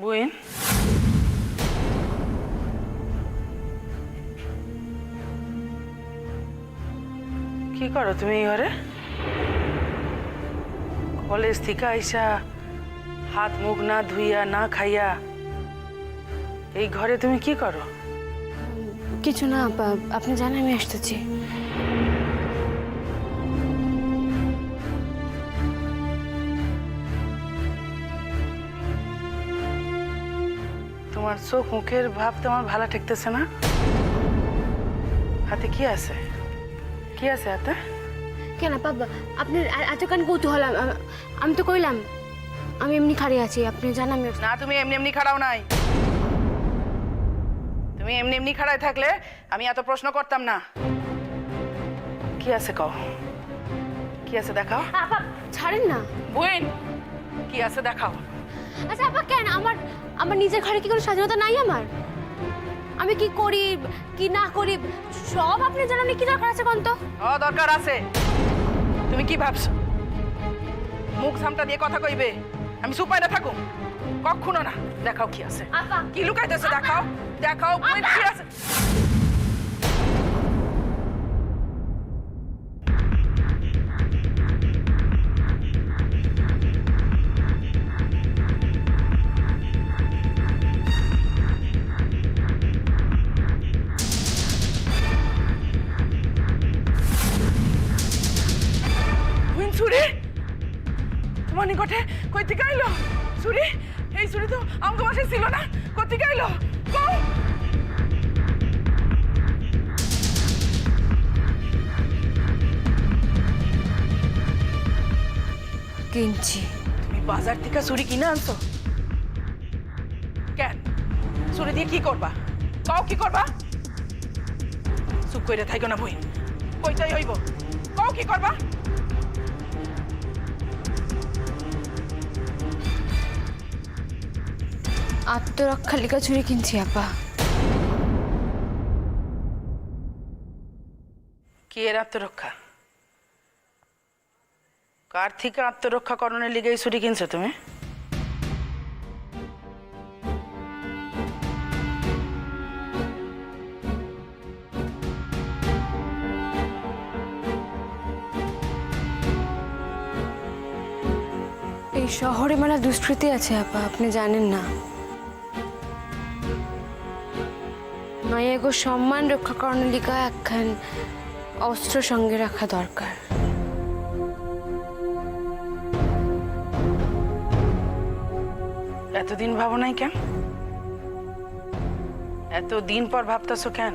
বুইন কি করো তুমি এই ঘরে? কলেজ থেকে আইসা হাত মুখ না ধুইয়া না খাইয়া এই ঘরে তুমি কি করো? কিছু না আপা, আপনি জানেন আমি আসতেছি। তোমার চোখ মুখের ভাব তো আমার ভালো ঠেকতেছে না। হাতে কি আছে? কি আছে হাতে? কেন বাবা আপনি এত কেন কৌতূহল? আমি তো কইলাম আমি এমনি খাড়ি আছি, আপনি জানেন আমি। না, তুমি এমনি এমনি খাড়াও নাই। তুমি এমনি এমনি খাড়ায় থাকলে আমি এত প্রশ্ন করতাম না। কি আছে কও? কি আছে দেখাও। আপা ছাড়েন না। বুইন কি আছে দেখাও। আচ্ছা আপা কেন আমার আমার নিজের ঘরে কি কোনো স্বাধীনতা নাই আমার? আমি কি করি কি না করি সব আপনি জানেন। কি দরকার আছে কোন তো? দরকার আছে। তুমি কি ভাবছো মুখ সামটা দিয়ে কথা কইবে আমি সুপাইরা থাকুম? কখনো না। দেখাও কি আছে। আপা কি লুকাইতেছে দেখাও। দেখাও বুইন কি আছে। চুরি তোমার নিকটে কই থেকে আইলো? চুরি? এই চুরি তো আমাকে বাসায় ছিল না। কই থেকে আইলো? কিনছি। তুমি বাজার থেকে চুরি কিনে আনছো কেন? চুরি দিয়ে কি করবা? কও কি করবা? চুপ কইরা থাইকো না বই। কইটাই হইব। কও কি করবা? আত্মরক্ষার লিগা চুরি কিনছি আপা। কি এর আত্মরক্ষা? কার থেকে আত্মরক্ষা করণের লিগে এই চুরি কিনছো তুমি? এই শহরে মানে দুষ্কৃতি আছে আপা, আপনি জানেন না। মায়েগো সম্মান রক্ষা করানোর লিগা একখান অস্ত্র সঙ্গে রাখা দরকার। এতদিন ভাবো নাই কেন? এতদিন পর ভাবতেছো কেন?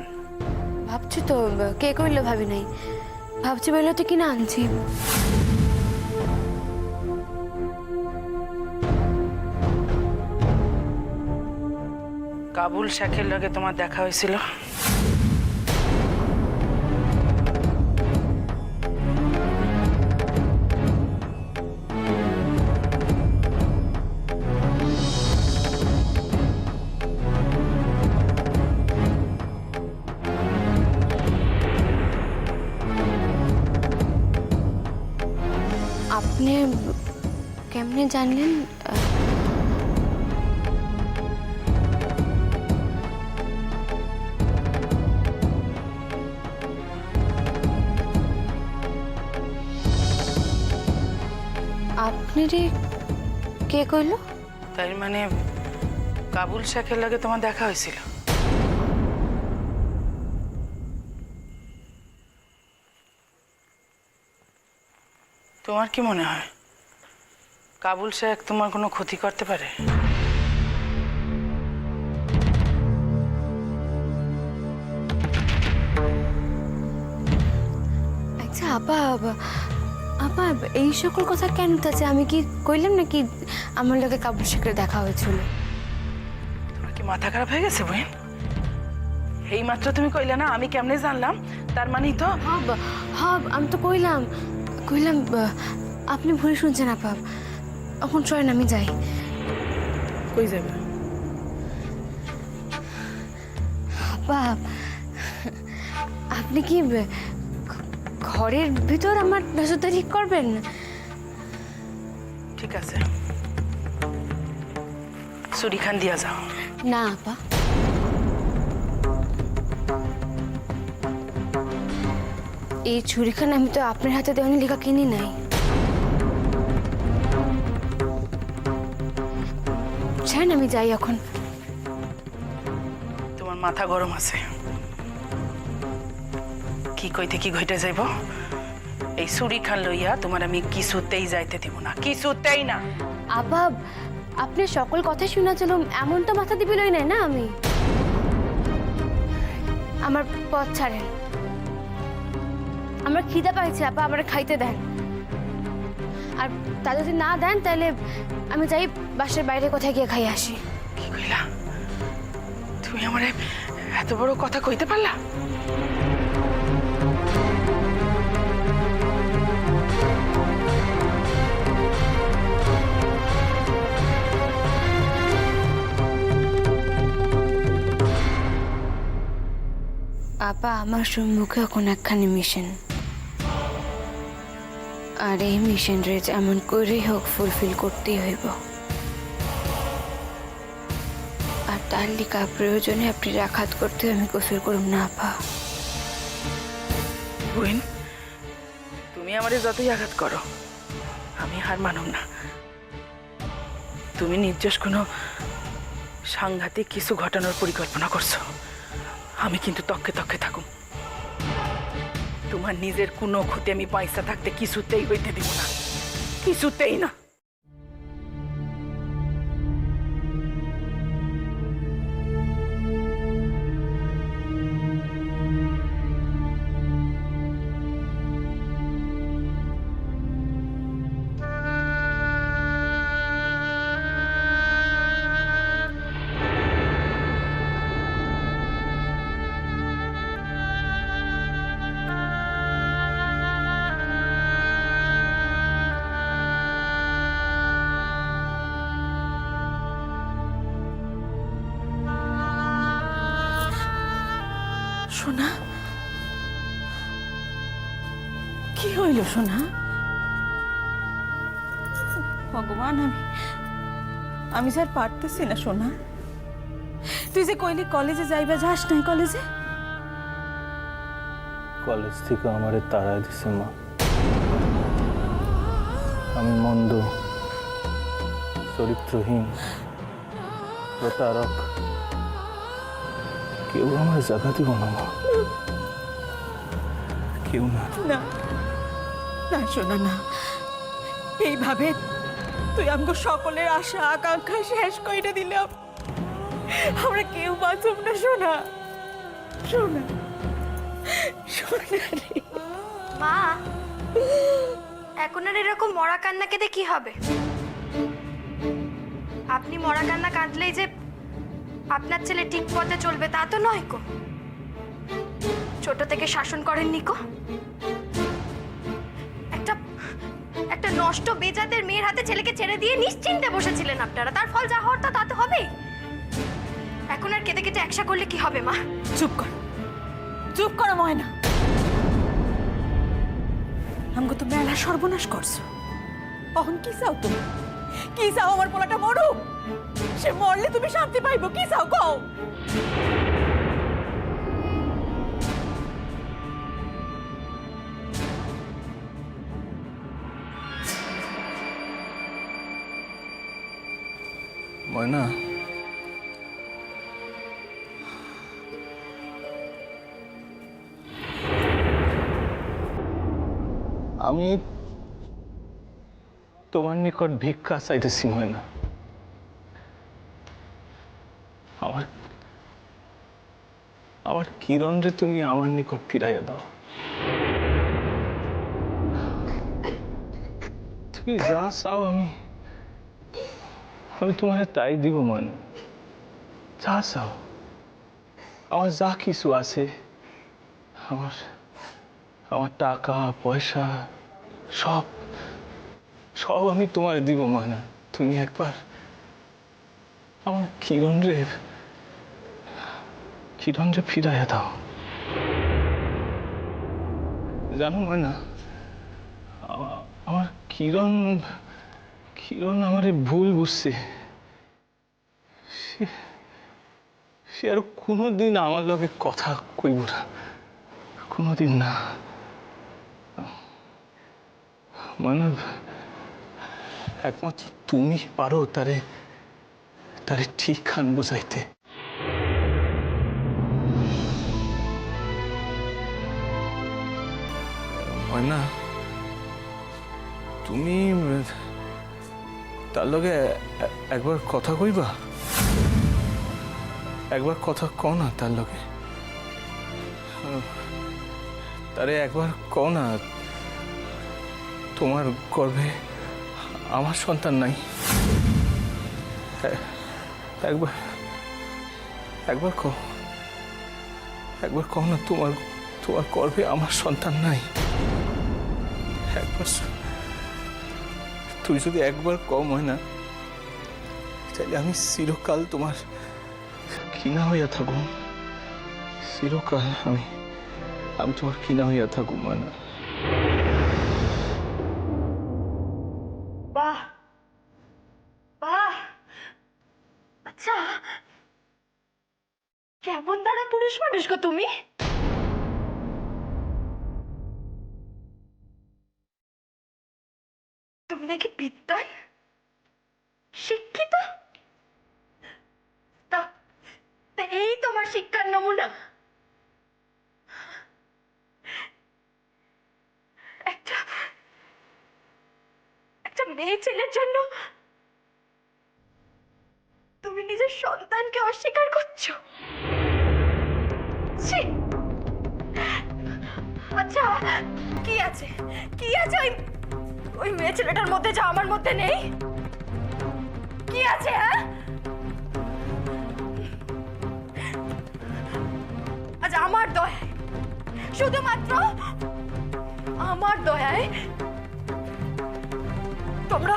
ভাবছি তো, কে কইলো ভাবি নাই। ভাবছি বললে তো কিনা আনছি। কাবুল শেখের লগে তোমার দেখা হয়েছিল? আপনি কেমনে জানলেন? আপনি রে কে কইল? তাই মানে কাবুল শেখের লগে তোমার দেখা হয়েছিল? তোমার কি মনে হয় কাবুল শেখ তোমার কোনো ক্ষতি করতে পারে? আচ্ছা আপা, আপা এই সকল কথা কেন আছে? আমি কি কইলাম নাকি আমার লগে কাবুল শেখের দেখা হয়েছিল? তোমার কি মাথা খারাপ হয়ে গেছে বহিন? এই মাত্র তুমি কইলে না আমি কেমনে জানলাম? তার মানেই তো হব আমি তো কইলাম আপনি ভুল শুনছেন আপা। এখন চলেন আমি যাই। কই যাবে? আপা আপনি কি ঘরের ভিতর আমার নজরদারি করবেন? ঠিক আছে ছুরি খান দিয়া যাও। না আপা, এই ছুরিখান আমি তো আপনার হাতে দেওয়ানি লেখা কিনি নাই। ছাড়েন, আমি যাই এখন। তোমার মাথা গরম আছে, কি কইতে কি ঘটে যাইব। এই ছুরি খান লইয়া তোমার আমি কিছুতেই যাইতে দিব না, কিছুতেই না। আপা, আপনি সকল কথা শোনা চলো এমন তো মাথা দিবি লই নাই না আমি। আমার পথ ছাড়েন, আমার খিদে পাইছে আপা, আমার খাইতে দেন। আর তা যদি না দেন তাহলে আমি যাই বাসার বাইরে কোথায় গিয়ে খাই আসি। কি কইলা? তুমি আমারে এত বড় কথা কইতে পারলা? আপা, আমার সম্মুখে এখন একখানি মিশন, আর এই মিশন রে যেমন করেই হোক ফুলফিল করতেই হইব। আর তার লিখা প্রয়োজনে আপনি রাখাত করতে আমি কসুর করুম না আপা। বুইন, তুমি আমারে যতই আঘাত করো আমি হার মানব না। তুমি নির্দোষ কোনো সাংঘাতিক কিছু ঘটানোর পরিকল্পনা করছো, আমি কিন্তু তককে তককে থাকুম। তোমার নিজের কোনো ক্ষতি আমি পয়সা থাকতে কিছুতেই হইতে দিব না, কিছুতেই না। সোনা, কি হইল সোনা? ভগবান, আমি স্যার পারতেছি না সোনা। তুই যে কইলি কলেজে যাইবা, যাস নাই কলেজে? কলেজ থেকে আমারে তাড়ায় দিছে মা। আমি মন্দ, চরিত্রহীন, প্রতারক, কেউ আমার জায়গা দিব না মা, কেউ না। না না সোনা, না, এইভাবে তুই আমাকে সকলের আশা আকাঙ্ক্ষা শেষ করে দিলাম। আমরা কেউ বাঁচব না সোনা, সোনা, সোনা রে। মা, এখন আর এরকম মরা কান্না কেঁদে কি হবে? আপনি মরা কান্না কাঁদলেই যে আপনার ছেলে ঠিক পথে চলবে তা তো নয় কো। ছোট থেকে শাসন করেননি কো। একটা নষ্ট বেজাতের মেয়ের হাতে ছেলেকে ছেড়ে দিয়ে নিশ্চিন্তে বসেছিলেন আপনারা, তার ফল যা হওয়ার তা তো হবেই। এখন আর কেঁদে কেটে একসা করলে কি হবে মা? চুপ কর, চুপ করো ময়না। আমাকে তো মেলা সর্বনাশ করছো। অহন কি চাও তুমি? কি চাও আমার পোলাটা মরুক? সে মরলে তুমি শান্তি পাইবো? কি চাও কও? ময়না, আমি তোমার নিকট ভিক্ষা চাইতেছি ময়না। আমার কিরণ রে তুমি আমার নিকট ফিরাইয়া দাও। তুমি যা চাও আমি তোমার তাই দিব ময়না। যা চাও, আমার যা কিছু আছে, আমার টাকা পয়সা সব সব আমি তোমার দিব ময়না। তুমি একবার আমার কিরণ রে ফিরাইয়া দাও। জানো ময়না, আমার কিরণ আমারে ভুল বুঝছে। সে আর কোনোদিন আমার লগে কথা কইব না, কোনোদিন না। মানে একমাত্র তুমি পারো তারে তারে ঠিক খান বুঝাইতে। ময়না, তুমি তার লগে একবার কথা কইবা, একবার কথা কও না তার লগে, তারে একবার কও না তোমার গর্ভে আমার সন্তান নাই। একবার একবার কও, একবার কও না তোমার তোমার গর্ভে আমার সন্তান নাই। একবার তুই যদি একবার কম হয় না, তাহলে আমি চিরকাল তোমার কিনা হইয়া থাকব, চিরকাল আমি আমি তোমার কিনা হইয়া থাকুম না। বাহ বাহ, আচ্ছা কেমন দাঁড়া পুরুষ মানুষ গো তুমি। তুমি নাকি বিদ্যান শিক্ষিত, তা তা এই তোমার শিক্ষার নমুনা। একটা একটা মেয়ে ছেলের জন্য তুমি নিজের সন্তানকে অস্বীকার করছো। ছি! আচ্ছা কি আছে, কি আছে ওই ওই মেয়ে ছেলেটার মধ্যে যা আমার মধ্যে নেই? কি আছে? হ্যাঁ, আজ আমার দয়ায়, শুধুমাত্র আমার দয়ায় তোমরা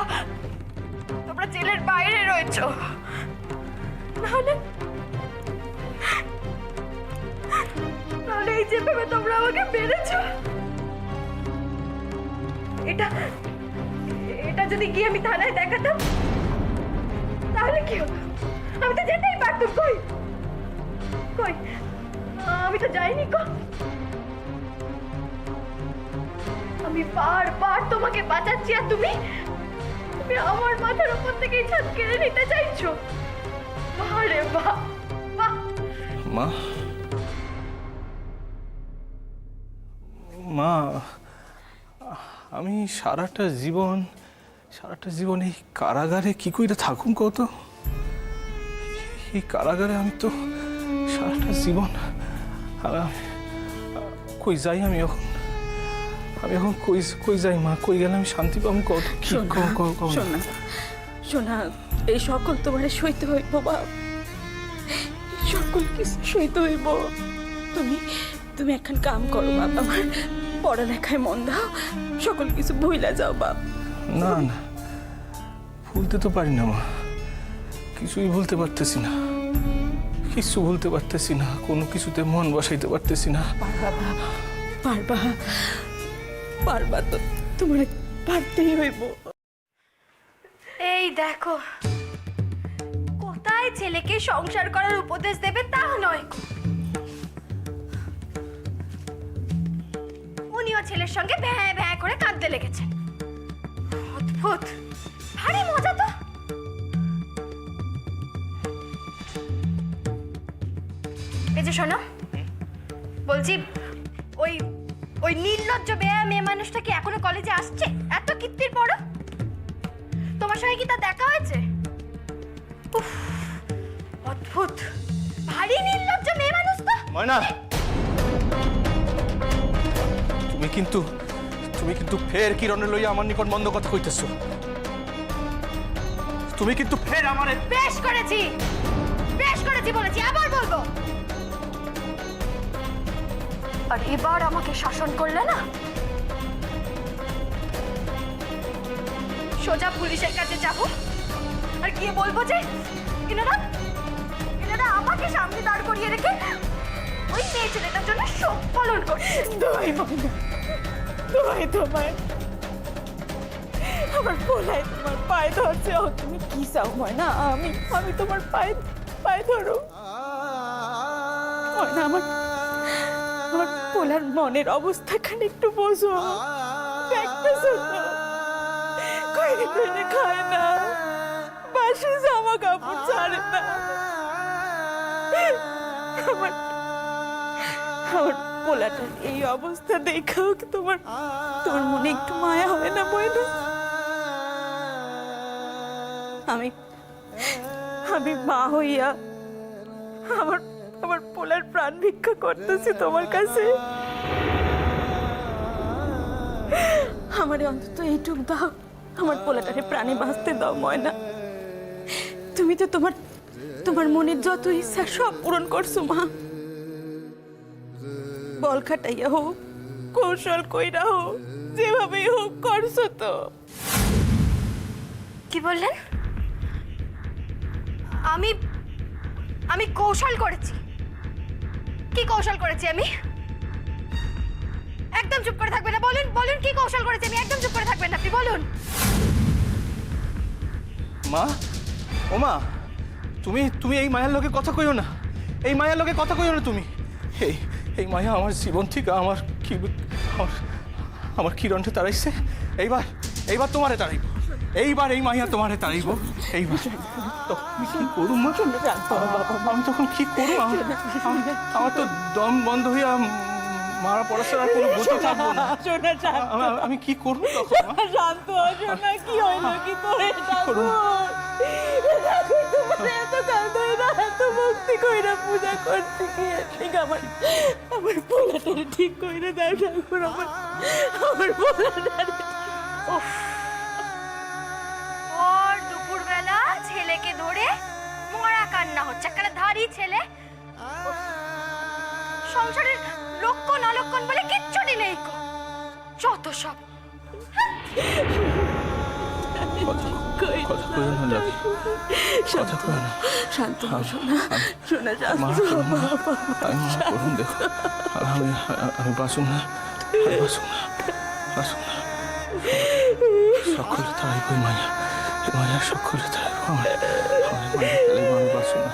তোমরা জেলের বাইরে রয়েছো, নাহলে নাহলে এই যেভাবে তোমরা আমাকে মেরেছো, এটা এটা যদি গিয়ে আমি থানায় দেখাতাম তাহলে কি হতো? আমি তো যেতেই পারতাম। কই কই আমি তো যাইনি। আমি বারবার তোমাকে বাঁচাচ্ছি আর তুমি তুমি আমার মাথার উপর থেকে ছাদ কেড়ে নিতে চাইছো। আরে বাহ বাহ। মা, মা, আমি সারাটা জীবন এই কারাগারে কি কইরা থাকুম কত? এই কারাগারে আমি তো সারাটা জীবন কই যাই? আমি এখন কই যাই মা? কই গেলে আমি শান্তি পাবো কত? শোনা শোনা, এই সকল তোমার সইতে হইব বাপ, সকল কিছু সইতে হইব। তুমি তুমি এখন কাম করো বাপ, আমার পড়ালেখায় মন দাও, সকল কিছু ভুইলা যাও বাপ। না না, ভুলতে তো পারি না মা, কিছুই ভুলতে পারতেছি না, কিছু ভুলতে পারতেছি না, কোনো কিছুতে মন বসাইতে পারতেছি না। পারবা পারবা তো, তোমার পারতেই হইব। এই দেখো, কোথায় ছেলেকে সংসার করার উপদেশ দেবে তা নয়, উনিও ছেলের সঙ্গে ভ্যাঁ ভ্যাঁ করে কাঁদতে লেগেছেন। অদ্ভুত, ভারী মজা তো। এই যে শোনো, বলছি ওই ওই নির্লজ্জ বেয়া মেয়ে মানুষটা কি এখনো কলেজে আসছে এত কীর্তির পরও? তোমার সঙ্গে কি তা দেখা হয়েছে? উফ, অদ্ভুত, ভারী নির্লজ্জ মেয়ে মানুষ তো। ময়না, তুমি কিন্তু ফের কিরণের লইয়া আমার নিকট মন্দ কথা কইতেছো। তুমি কিন্তু ফের আমারে বেশ করেছি বলেছি, আবার বলবো। আর এবার আমাকে শাসন করলে না, সোজা পুলিশের কাছে যাব আর গিয়ে বলবো যে এনারা আমাকে সামনে দাঁড় করিয়ে রেখে ওই মেয়ে ছেলেটার জন্য শোক পালন করছে। দোহাই ময়না, দোহাই তোমায়, আমার পোলাই তোমার পায়ে ধরছে। ও তুমি কি চাও ময়না? আমি তোমার পায়ে পায়ে ধরো। ময়না, আমার আমার পোলার মনের অবস্থাখানে একটু বোঝো। দেখতেছো তো কয়েকদিন ধরে খায় না, বাসি জামা কাপড় ছাড়ে না। আমার আমার পোলাটার এই অবস্থা দেখাও কি তোমার তোমার মনে একটু মায়া হয় না ময়না? আমি আমি মা হইয়া আমার আমার পোলার প্রাণ ভিক্ষা করতেছি তোমার কাছে। আমারে অন্তত এইটুক দাও, আমার পোলাটারে প্রাণে বাঁচতে দাও ময়না। তুমি তো তোমার তোমার মনের যত ইচ্ছা সব পূরণ করছো মা। বল খাটাইয়া হোক, কৌশল কইরা হোক, যেভাবেই হোক করছো তো। কি বললেন? আমি আমি কৌশল করেছি? কি কৌশল করেছি আমি? একদম চুপ করে থাকবেন না। বলুন বলুন কি কৌশল করেছি আমি? একদম চুপ করে থাকবেন না আপনি, বলুন। মা, ও মা, তুমি তুমি এই মায়ার লোকে কথা কইও না। এই মায়ার লোকে কথা কইও না তুমি। এই এই মায়া আমার জীবন থেকে আমার আমার কিরণটা তাড়াইছে। এইবার এইবার তোমারে তাড়াইব। এইবার এই মাইয়া তোমারে তাড়াইব। এইবার তখন কি করু মা? আমি তখন কি করু? আমার তো দম বন্ধ হইয়া মারা পড়াশোনার কোনো গতি থাকবো না। আমি কি করবো তখন? শান্ত শোনা, কি হইল কি তোরে? এত কাল ধরে এত ভক্তি কইরা পূজা করছি কি ঠিক আমার আমার পোলাটারে ঠিক কইরা দাও ঠাকুর। আমার পোলাটারে ওর দুপুরবেলা ছেলেকে ধরে মরা কান্না হচ্ছে। একটা ধাড়ি ছেলে, সংসারের লক্ষণ অলক্ষণ বলে কিচ্ছুটি নেই। যত সব কথা কইও না লাকি, কথা কইও না। শান্ত শোনা, শোনা মা, আমি মা করুন দেখো। আমি বাসুম না, বাসুম না, বাসুম না। সকলে তারাই কই মায়া, মায়া সকলে তারাই আমার মায়া, আমি বাসুম না।